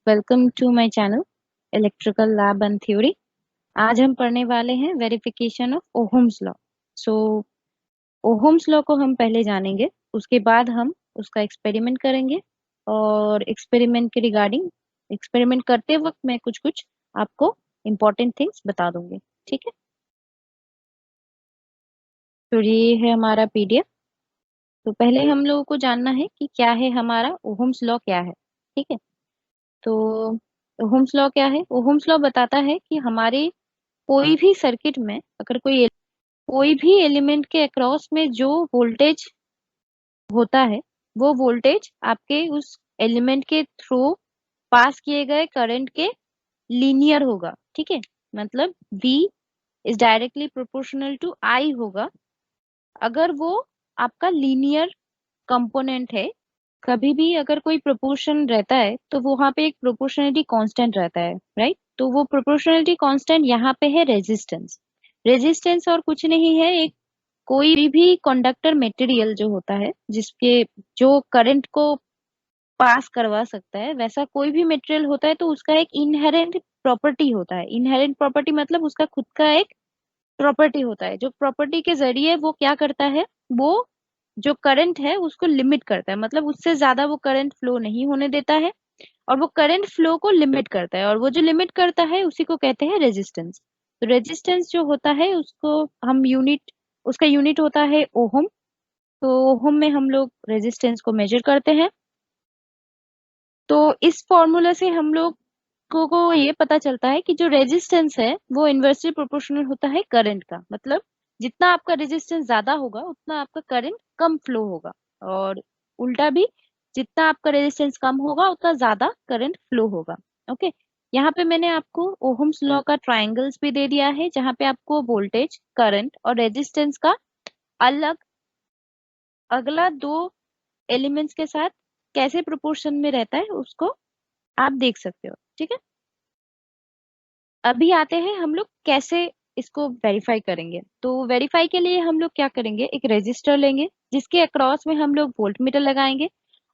Welcome to my channel electrical lab and theory. आज हम पढ़ने वाले हैं verification of Ohm's law. So Ohm's law को हम पहले जानेंगे, उसके बाद हम उसका एक्सपेरिमेंट करेंगे और एक्सपेरिमेंट के रिगार्डिंग एक्सपेरिमेंट करते वक्त मैं कुछ कुछ आपको इम्पोर्टेंट थिंग्स बता दूंगी। ठीक है, तो ये है हमारा पीडीएफ। तो पहले हम लोगों को जानना है कि क्या है हमारा ओहम्स लॉ क्या है। ठीक है, तो ओहम्स लॉ क्या है? ओहम्स लॉ बताता है कि हमारे कोई भी सर्किट में अगर कोई भी एलिमेंट के अक्रॉस में जो वोल्टेज होता है, वो वोल्टेज आपके उस एलिमेंट के थ्रू पास किए गए करंट के लीनियर होगा। ठीक है, मतलब V is directly proportional to I होगा अगर वो आपका लीनियर कंपोनेंट है। कभी भी अगर कोई प्रोपोर्शन रहता है तो वहां पे एक प्रोपोर्शनलिटी कांस्टेंट रहता है, राइट? तो वो प्रोपोर्शनलिटी कांस्टेंट यहाँ पे है रेजिस्टेंस। रेजिस्टेंस और कुछ नहीं है, एक कोई भी कंडक्टर मटेरियल जो होता है जिसके जो करंट को पास करवा सकता है, वैसा कोई भी मटेरियल होता है तो उसका एक इनहेरेंट प्रॉपर्टी होता है। इनहेरेंट प्रॉपर्टी मतलब उसका खुद का एक प्रॉपर्टी होता है, जो प्रॉपर्टी के जरिए वो क्या करता है, वो जो करंट है उसको लिमिट करता है, मतलब उससे ज्यादा वो करंट फ्लो नहीं होने देता है और वो करंट फ्लो को लिमिट करता है, और वो जो लिमिट करता है उसी को कहते हैं रेजिस्टेंस। तो रेजिस्टेंस जो होता है उसको हम यूनिट उसका यूनिट होता है ओहम। तो ओहम में हम लोग रेजिस्टेंस को मेजर करते हैं। तो इस फॉर्मूला से हम लोग को ये पता चलता है कि जो रेजिस्टेंस है वो इन्वर्सली प्रोपोर्शनल होता है करंट का। मतलब जितना आपका रेजिस्टेंस ज्यादा होगा उतना आपका करंट कम फ्लो होगा, और उल्टा भी, जितना आपका रेजिस्टेंस कम होगा उतना ज्यादा करंट फ्लो होगा। ओके, यहाँ पे मैंने आपको ओहम्स लॉ का ट्रायंगल्स भी दे दिया है, जहाँ पे आपको वोल्टेज, करंट और रेजिस्टेंस का अलग अगला दो एलिमेंट्स के साथ कैसे प्रोपोर्शन में रहता है उसको आप देख सकते हो। ठीक है, अभी आते हैं हम लोग कैसे इसको वेरीफाई करेंगे। तो वेरीफाई के लिए हम लोग क्या करेंगे, एक रेजिस्टर लेंगे जिसके अक्रॉस में हम लोग वोल्ट मीटर लगाएंगे,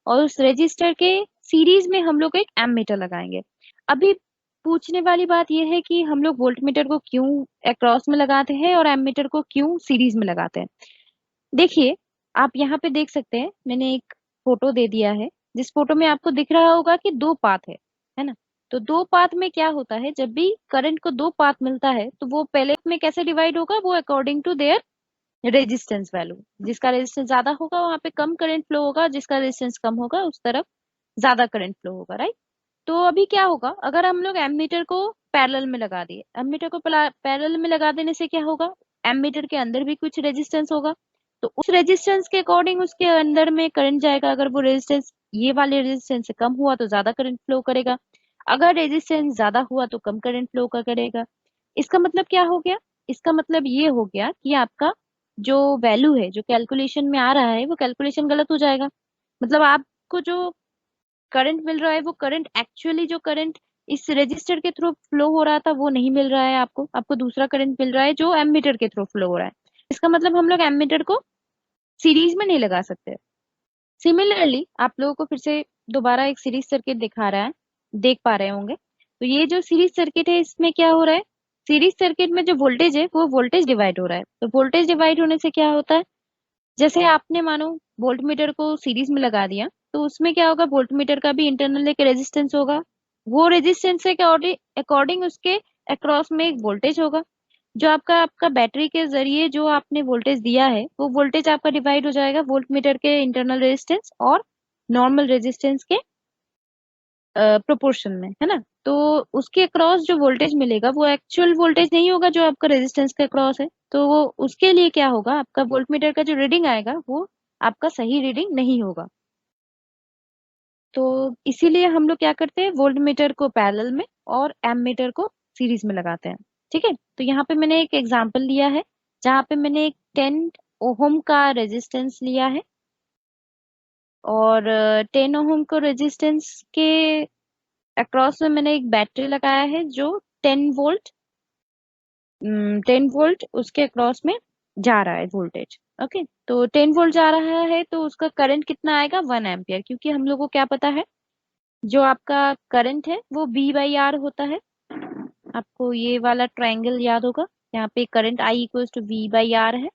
और उस रेजिस्टर के सीरीज में हम लोग एक एममीटर लगाएंगे। अभी पूछने वाली बात यह है कि हम लोग वोल्ट मीटर को क्यों अक्रॉस में लगाते हैं और एममीटर को क्यों सीरीज में लगाते हैं। देखिए, आप यहाँ पे देख सकते हैं, मैंने एक फोटो दे दिया है जिस फोटो में आपको दिख रहा होगा कि दो पाथ है ना? तो दो पाथ में क्या होता है, जब भी करंट को दो पाथ मिलता है तो वो पहले में कैसे डिवाइड होगा, वो according to their resistance value. जिसका रेजिस्टेंस ज्यादा होगा वहां पे कम करंट फ्लो होगा, जिसका रेजिस्टेंस कम होगा उस तरफ ज्यादा करंट फ्लो होगा, राइट? तो अभी क्या होगा, अगर हम लोग एमीटर को पैरेलल में लगा दिए, एमीटर को पैरेलल में लगा देने से क्या होगा, एमीटर के अंदर भी कुछ रेजिस्टेंस होगा, तो उस रेजिस्टेंस के अकॉर्डिंग उसके अंदर में करंट जाएगा। अगर वो रेजिस्टेंस ये वाले रेजिस्टेंस से कम हुआ तो ज्यादा करंट फ्लो करेगा, अगर रेजिस्टेंस ज्यादा हुआ तो कम करंट फ्लो का करेगा। इसका मतलब क्या हो गया, इसका मतलब ये हो गया कि आपका जो वैल्यू है जो कैलकुलेशन में आ रहा है वो कैलकुलेशन गलत हो जाएगा। मतलब आपको जो करंट मिल रहा है वो करंट एक्चुअली जो करंट इस रजिस्टर के थ्रू फ्लो हो रहा था वो नहीं मिल रहा है, आपको आपको दूसरा करंट मिल रहा है जो एमीटर के थ्रू फ्लो हो रहा है। इसका मतलब हम लोग एमीटर को सीरीज में नहीं लगा सकते। सिमिलरली आप लोगों को फिर से दोबारा एक सीरीज सर्किट दिखा रहा है, देख पा रहे होंगे। तो ये जो सीरीज सर्किट है इसमें क्या हो रहा है, सीरीज सर्किट में जो वोल्टेज है वो वोल्टेज डिवाइड हो रहा है। तो वोल्टेज डिवाइड होने से क्या होता है, जैसे आपने मानो वोल्ट मीटर को सीरीज में लगा दिया तो उसमें क्या होगा, वोल्ट मीटर का भी इंटरनल एक रेजिस्टेंस होगा, वो रेजिस्टेंस के अकॉर्डिंग उसके अक्रॉस में एक वोल्टेज होगा। जो आपका आपका बैटरी के जरिए जो आपने वोल्टेज दिया है वो वोल्टेज आपका डिवाइड हो जाएगा वोल्ट मीटर के इंटरनल रेजिस्टेंस और नॉर्मल रेजिस्टेंस के प्रोपोर्शन में, है ना? तो उसके अक्रॉस जो वोल्टेज मिलेगा वो एक्चुअल वोल्टेज नहीं होगा जो आपका रेजिस्टेंस के अक्रॉस है। तो वो उसके लिए क्या होगा, आपका वोल्ट मीटर का जो रीडिंग आएगा वो आपका सही रीडिंग नहीं होगा। तो इसीलिए हम लोग क्या करते हैं, वोल्ट मीटर को पैरेलल में और एम मीटर को सीरीज में लगाते हैं। ठीक है, तो यहाँ पे मैंने एक एग्जांपल लिया है जहाँ पे मैंने एक 10 ओहम का रेजिस्टेंस लिया है, और 10 ओहम को रेजिस्टेंस के अक्रॉस में मैंने एक बैटरी लगाया है जो 10 वोल्ट 10 वोल्ट उसके अक्रॉस में जा रहा है वोल्टेज। ओके, तो 10 वोल्ट जा रहा है तो उसका करंट कितना आएगा, 1 एम्पियर, क्योंकि हम लोग को क्या पता है, जो आपका करंट है वो V बाई आर होता है। आपको ये वाला ट्रायंगल याद होगा, यहाँ पे current I equals to V by R है।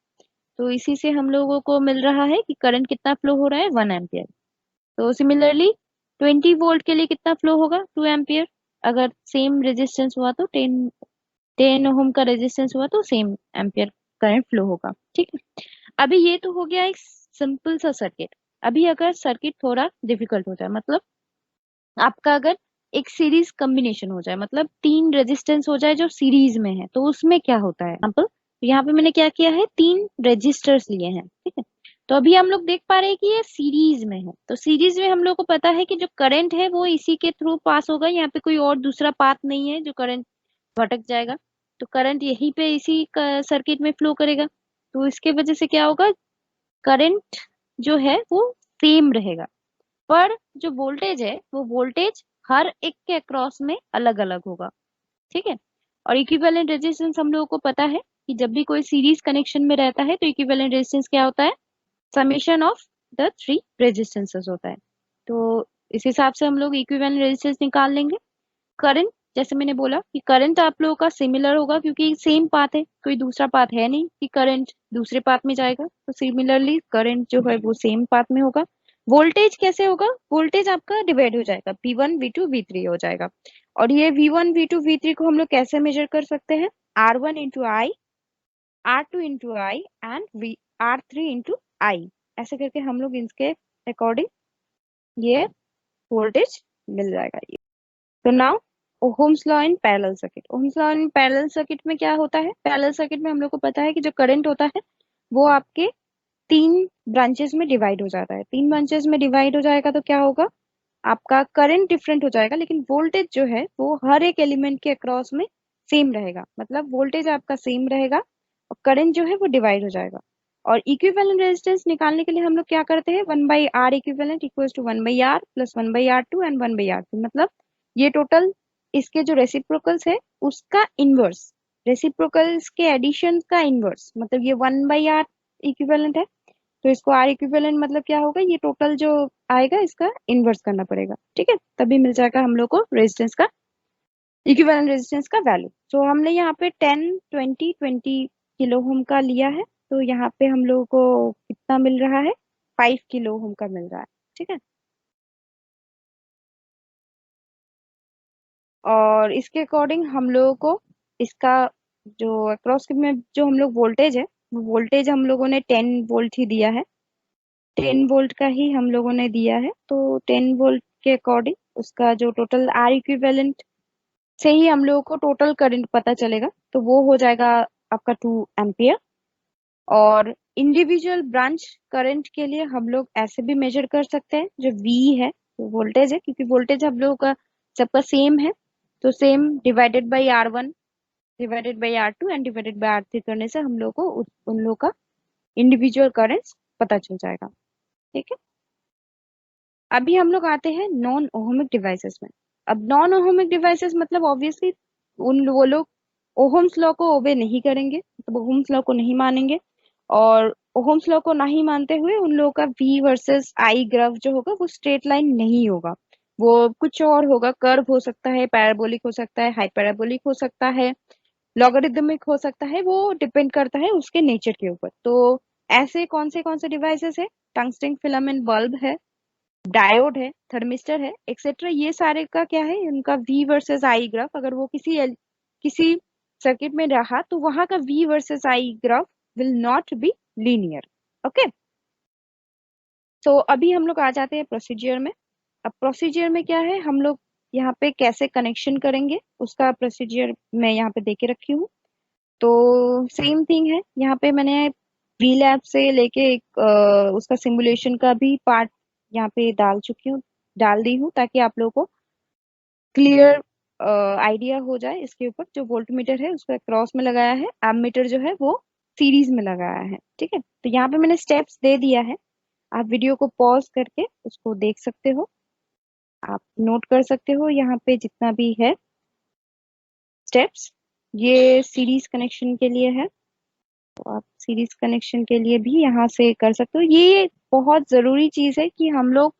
तो इसी से हम लोगों को मिल रहा है कि करंट कितना फ्लो हो रहा है, 1 एम्पियर। तो सिमिलरली 20 वोल्ट के लिए कितना फ्लो होगा, 2 एम्पियर। अगर सेम रेजिस्टेंस हुआ तो 10 ओम का रेजिस्टेंस हुआ तो सेम एम्पियर करंट फ्लो होगा। ठीक है, अभी ये तो हो गया एक सिंपल सा सर्किट। अभी अगर सर्किट थोड़ा डिफिकल्ट हो जाए, मतलब आपका अगर एक सीरीज कॉम्बिनेशन हो जाए, मतलब 3 रेजिस्टेंस हो जाए जो सीरीज में है, तो उसमें क्या होता है। एग्जाम्पल, यहाँ पे मैंने क्या किया है, 3 रजिस्टर्स लिए हैं। ठीक है, तो अभी हम लोग देख पा रहे हैं कि ये सीरीज में है। तो सीरीज में हम लोग को पता है कि जो करंट है वो इसी के थ्रू पास होगा, यहाँ पे कोई और दूसरा पाथ नहीं है जो करंट भटक जाएगा। तो करंट यहीं पे इसी सर्किट में फ्लो करेगा। तो इसके वजह से क्या होगा, करंट जो है वो सेम रहेगा, पर जो वोल्टेज है वो वोल्टेज हर एक के अक्रॉस में अलग अलग होगा। ठीक है, और इक्विवेलेंट रेजिस्टेंस हम लोगों को पता है कि जब भी कोई सीरीज कनेक्शन में रहता है तो इक्विवेलेंट रेजिस्टेंस क्या होता है, समेशन ऑफ द 3 रेजिस्टेंसेस होता है। तो इस हिसाब से हम लोग इक्विवेलेंट रेजिस्टेंस निकाल लेंगे। करंट, जैसे मैंने बोला कि करंट आप लोगों का सिमिलर होगा क्योंकि सेम पाथ है, कोई दूसरा पाथ है नहीं कि करंट दूसरे पाथ में जाएगा। तो सिमिलरली करंट जो है वो सेम पाथ में होगा। वोल्टेज कैसे होगा, वोल्टेज आपका डिवाइड हो जाएगा, V1 V2 V3 हो जाएगा। और ये V1 V2 V3 को हम लोग कैसे मेजर कर सकते हैं, R1 into I, R2 into I and R3 into I, ऐसे करके हम लोग इसके अकॉर्डिंग ये वोल्टेज मिल जाएगा। तो now Ohm's law in parallel circuit. Ohm's law in parallel circuit में क्या होता है, पैरेलल सर्किट में हम लोग को पता है कि जो करंट होता है वो आपके 3 ब्रांचेस में डिवाइड हो जाता है। 3 ब्रांचेस में डिवाइड हो जाएगा तो क्या होगा, आपका करंट डिफरेंट हो जाएगा, लेकिन वोल्टेज जो है वो हर एक एलिमेंट के अक्रॉस में सेम रहेगा। मतलब वोल्टेज आपका सेम रहेगा और करंट जो है वो डिवाइड हो जाएगा। और इक्विवेलेंट रेजिस्टेंस निकालने के लिए हम लोग क्या करते हैं, 1/R equivalent equals to 1/R plus 1/R2 and 1/R3। मतलब ये टोटल इसके जो रेसिप्रोकल्स है उसका इनवर्स, रेसिप्रोकल्स के एडिशन का इनवर्स, मतलब ये 1/R इक्विवेलेंट है। तो इसको आर इक्विवेलेंट मतलब क्या होगा, ये टोटल जो आएगा इसका इनवर्स करना पड़ेगा। ठीक है, तभी मिल जाएगा हम लोग को रेजिस्टेंस का, इक्विवेलेंट रेजिस्टेंस का वैल्यू। तो हमने यहाँ पे 10 20 20 किलो ओम का लिया है, तो यहाँ पे हम लोगों को कितना मिल रहा है, 5 किलो ओम का मिल रहा है। ठीक है, और इसके अकॉर्डिंग हम लोगों को इसका जो अक्रॉस में जो हम लोग वोल्टेज है, वो वोल्टेज हम लोगों ने 10 वोल्ट ही दिया है, 10 वोल्ट का ही हम लोगों ने दिया है। तो 10 वोल्ट के अकॉर्डिंग उसका जो टोटल आर इक्विवेलेंट से ही हम लोगों को टोटल करंट पता चलेगा, तो वो हो जाएगा आपका 2 एम्पियर। और इंडिविजुअल ब्रांच करंट के लिए हम लोग ऐसे भी मेजर कर सकते हैं, जो V है तो वोल्टेज है, क्योंकि वोल्टेज हम लोगों का सबका सेम है, तो same divided by R1 divided by R2 and divided by R3 करने से हम लोग को उन लोग का इंडिविजुअल करंट पता चल जाएगा। ठीक है, अभी हम लोग आते हैं नॉन ओहमिक डिवाइसेस में। अब नॉन ओहमिक डिवाइसेस मतलब ऑब्वियसली वो लोग ओहम्स लॉ को ओबे नहीं करेंगे, मतलब ओहम्स लॉ को नहीं मानेंगे। और ओहम्स लॉ को नहीं मानते हुए उन लोगों का V वर्सेस I ग्राफ जो होगा वो स्ट्रेट लाइन नहीं होगा, वो कुछ और होगा, कर्व हो सकता है, पैराबोलिक हो सकता है, हाइपरबोलिक हो सकता है, लॉगरिदमिक हो सकता है, वो डिपेंड करता है उसके नेचर के ऊपर। तो ऐसे कौन से डिवाइसेस है, टंगस्टन फिलामेंट बल्ब है, डायोड है, थर्मिस्टर है, एक्सेट्रा, ये सारे का क्या है, उनका V वर्सेस I ग्राफ अगर वो किसी सर्किट में रहा तो वहां का V versus I graph will not be linear. Okay, तो अभी हम लोग आ जाते हैं प्रोसीजर में। अब प्रोसीजर में क्या है, हम लोग यहाँ पे कैसे कनेक्शन करेंगे उसका प्रोसीजर मैं यहाँ पे दे के रखी हूँ। तो सेम थिंग है, यहाँ पे मैंने वी लैब से लेके एक उसका सिमुलेशन का भी पार्ट यहाँ पे डाल दी हूँ, ताकि आप लोगों को क्लियर आइडिया हो जाए इसके ऊपर। जो वोल्ट मीटर है उसको क्रॉस में लगाया है, एमीटर जो है वो सीरीज में लगाया है। ठीक है, तो यहाँ पे मैंने स्टेप्स दे दिया है, आप वीडियो को पॉज करके उसको देख सकते हो, आप नोट कर सकते हो यहाँ पे जितना भी है स्टेप्स। ये सीरीज कनेक्शन के लिए है, तो आप सीरीज कनेक्शन के लिए भी यहाँ से कर सकते हो। ये बहुत जरूरी चीज है कि हम लोग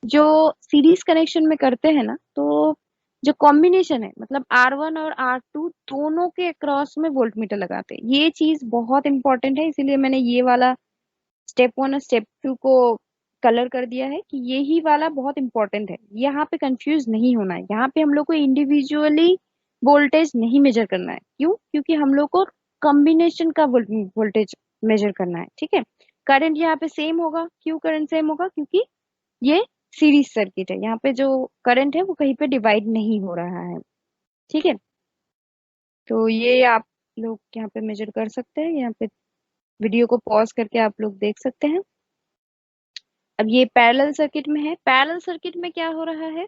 जो सीरीज कनेक्शन में करते हैं ना, तो जो कॉम्बिनेशन है मतलब R1 और R2 दोनों के अक्रॉस में वोल्टमीटर लगाते हैं। ये चीज बहुत इंपॉर्टेंट है, इसीलिए मैंने ये वाला स्टेप 1 और स्टेप 2 को कलर कर दिया है कि ये ही वाला बहुत इंपॉर्टेंट है। यहाँ पे कंफ्यूज नहीं होना है। यहाँ पे हम लोग को इंडिविजुअली वोल्टेज नहीं मेजर करना है। क्यों? क्योंकि हम लोग को कॉम्बिनेशन का वोल्टेज मेजर करना है। ठीक है। करंट यहाँ पे सेम होगा। क्यों करंट सेम होगा? क्योंकि ये सीरीज सर्किट है। यहाँ पे जो करंट है वो कहीं पे डिवाइड नहीं हो रहा है। ठीक है। तो ये आप लोग यहाँ पे मेजर कर सकते हैं। यहाँ पे वीडियो को पॉज करके आप लोग देख सकते हैं। अब ये पैरेलल सर्किट में है। पैरेलल सर्किट में क्या हो रहा है?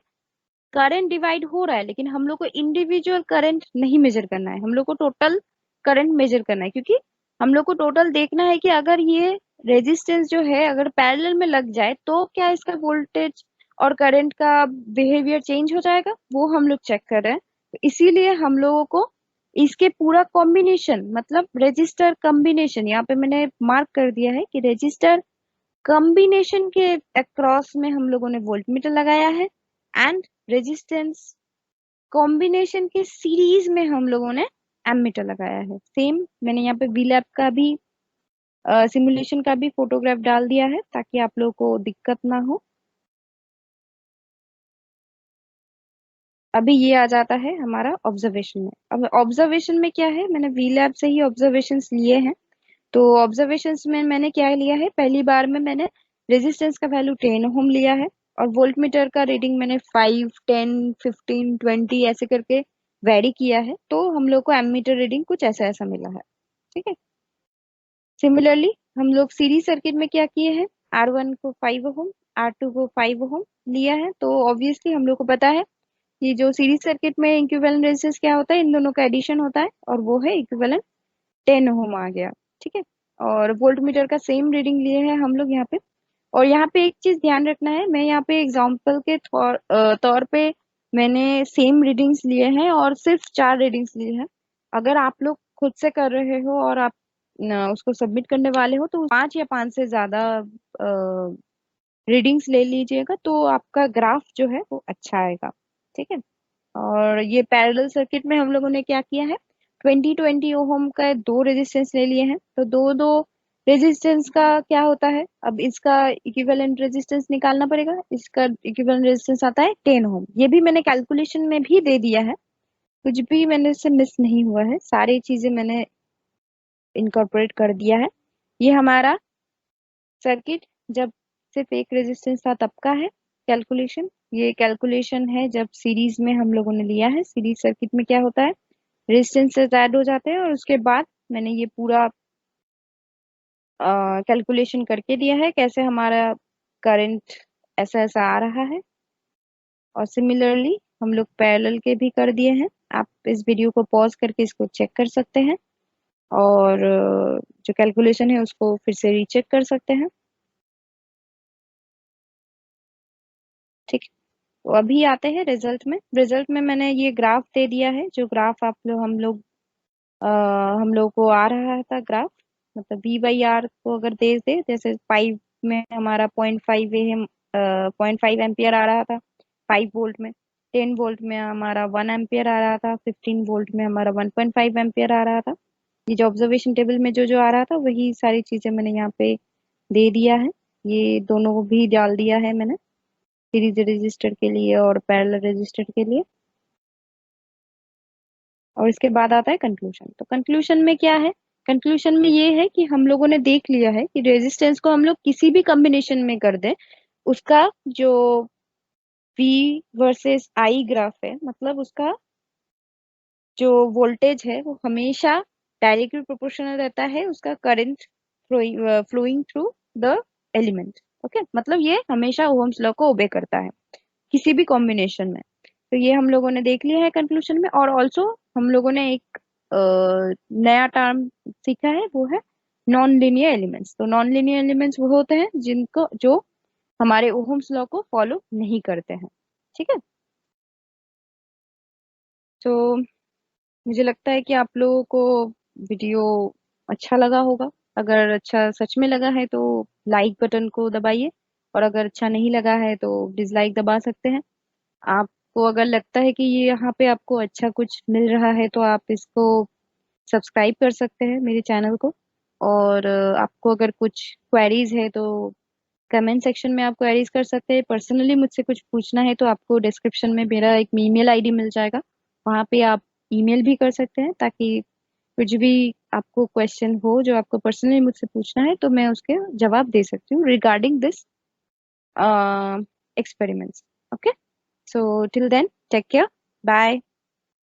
करंट डिवाइड हो रहा है, लेकिन हम लोग को इंडिविजुअल करंट नहीं मेजर करना है। हम लोग को टोटल करंट मेजर करना है, क्योंकि हम लोग को टोटल देखना है कि अगर ये रेजिस्टेंस जो है अगर पैरेलल में लग जाए तो क्या इसका वोल्टेज और करंट का बिहेवियर चेंज हो जाएगा, वो हम लोग चेक कर रहे हैं। तो इसीलिए हम लोगों को इसके पूरा कॉम्बिनेशन मतलब रेजिस्टर कॉम्बिनेशन यहाँ पे मैंने मार्क कर दिया है कि रेजिस्टर कॉम्बिनेशन के अक्रॉस में हम लोगों ने वोल्टमीटर लगाया है, एंड रेजिस्टेंस कॉम्बिनेशन के सीरीज में हम लोगों ने एमीटर लगाया है। सेम मैंने यहाँ पे वीलैब का भी सिमुलेशन का भी फोटोग्राफ डाल दिया है ताकि आप लोगों को दिक्कत ना हो। अभी ये आ जाता है हमारा ऑब्जर्वेशन में। अब ऑब्जर्वेशन में क्या है, मैंने वीलैब से ही ऑब्जर्वेशंस लिए हैं। तो ऑब्जर्वेशंस में मैंने क्या लिया है, पहली बार में मैंने रेजिस्टेंस का वैल्यू 10 ओम लिया है, और वोल्टमीटर का रीडिंग मैंने 5 10 15 20 ऐसे करके वेरी किया है। तो हम लोग को एमीटर रीडिंग कुछ ऐसा ऐसा मिला है। ठीक है। सिमिलरली हम लोग सीरीज सर्किट में क्या किए हैं, R1 को 5 ओम, R2 को 5 ओम लिया है। तो ऑब्वियसली हम लोग को पता है कि जो सीरीज सर्किट में इक्विवेलेंट रेजिस्टेंस क्या होता है, इन दोनों का एडिशन होता है, और वो है इक्विवेलेंट 10 ओम आ गया। ठीक है। और वोल्टमीटर का सेम रीडिंग लिए हैं हम लोग यहाँ पे। और यहाँ पे एक चीज ध्यान रखना है, मैं यहाँ पे एग्जांपल के तौर पे मैंने सेम रीडिंग्स लिए हैं और सिर्फ 4 रीडिंग्स लिए हैं। अगर आप लोग खुद से कर रहे हो और आप उसको सबमिट करने वाले हो तो 5 या 5 से ज्यादा रीडिंग्स ले लीजिएगा, तो आपका ग्राफ जो है वो अच्छा आएगा। ठीक है। और ये पैरेलल सर्किट में हम लोगों ने क्या किया है, 20 ओम का दो रेजिस्टेंस ले लिए हैं। तो दो दो रेजिस्टेंस का क्या होता है, अब इसका इक्विवेलेंट रेजिस्टेंस निकालना पड़ेगा। इसका इक्विवेलेंट रेजिस्टेंस आता है 10 ओम। ये भी मैंने कैलकुलेशन में भी दे दिया है, कुछ भी मैंने इससे मिस नहीं हुआ है, सारी चीजें मैंने इनकॉर्पोरेट कर दिया है। ये हमारा सर्किट जब सिर्फ एक रेजिस्टेंस था तब का है कैलकुलेशन। ये कैलकुलेशन है जब सीरीज में हम लोगों ने लिया है। सीरीज सर्किट में क्या होता है, रेजिस्टेंसेस ऐड हो जाते हैं, और उसके बाद मैंने ये पूरा कैलकुलेशन करके दिया है कैसे हमारा करंट ऐसा ऐसा आ रहा है। और सिमिलरली हम लोग पैरेलल के भी कर दिए हैं। आप इस वीडियो को पॉज करके इसको चेक कर सकते हैं, और जो कैलकुलेशन है उसको फिर से रीचेक कर सकते हैं। ठीक। तो अभी आते हैं रिजल्ट में। रिजल्ट में मैंने ये ग्राफ दे दिया है, जो ग्राफ आप लोग हम लोग को आ रहा था ग्राफ, मतलब V/R को अगर दे दे, जैसे 5 में हमारा 0.5 एम 0.5 एम्पियर आ रहा था 5 वोल्ट में, 10 वोल्ट में हमारा 1 एम्पियर आ रहा था, 15 वोल्ट में हमारा 1.5 एम्पियर आ रहा था। ये जो ऑब्जर्वेशन टेबल में जो जो आ रहा था वही सारी चीजें मैंने यहाँ पे दे दिया है। ये दोनों को भी डाल दिया है मैंने, सीरीज रजिस्टर के लिए और पैरेलल रजिस्टर के लिए। और इसके बाद आता है कंक्लूजन। तो कंक्लूजन में क्या है, कंक्लूजन में ये है कि हम लोगों ने देख लिया है कि रेजिस्टेंस को हम लोग किसी भी कॉम्बिनेशन में कर दें, उसका जो V वर्सेस I ग्राफ है, मतलब उसका जो वोल्टेज है वो हमेशा डायरेक्टली प्रोपोर्शनल रहता है उसका current flowing through the element. Okay, मतलब ये हमेशा ओहम्स लॉ को ओबे करता है किसी भी कॉम्बिनेशन में। तो ये हम लोगों ने देख लिया है कंक्लूजन में। और ऑल्सो हम लोगों ने एक नया टर्म सीखा है, वो है नॉन लीनियर एलिमेंट्स। तो नॉन लीनियर एलिमेंट्स वो होते हैं जिनको जो हमारे ओहम्स लॉ को फॉलो नहीं करते हैं। ठीक है। तो मुझे लगता है कि आप लोगों को वीडियो अच्छा लगा होगा। अगर अच्छा सच में लगा है तो लाइक बटन को दबाइए, और अगर अच्छा नहीं लगा है तो डिसलाइक दबा सकते हैं। आपको अगर लगता है कि ये यहाँ पे आपको अच्छा कुछ मिल रहा है तो आप इसको सब्सक्राइब कर सकते हैं मेरे चैनल को। और आपको अगर कुछ क्वेरीज है तो कमेंट सेक्शन में आप क्वेरीज कर सकते हैं। पर्सनली मुझसे कुछ पूछना है तो आपको डिस्क्रिप्शन में मेरा एक ईमेल आईडी मिल जाएगा, वहाँ पे आप ईमेल भी कर सकते हैं, ताकि कुछ भी आपको क्वेश्चन हो जो आपको पर्सनली मुझसे पूछना है तो मैं उसके जवाब दे सकती हूँ regarding this experiments. Okay, so till then, take care. Bye.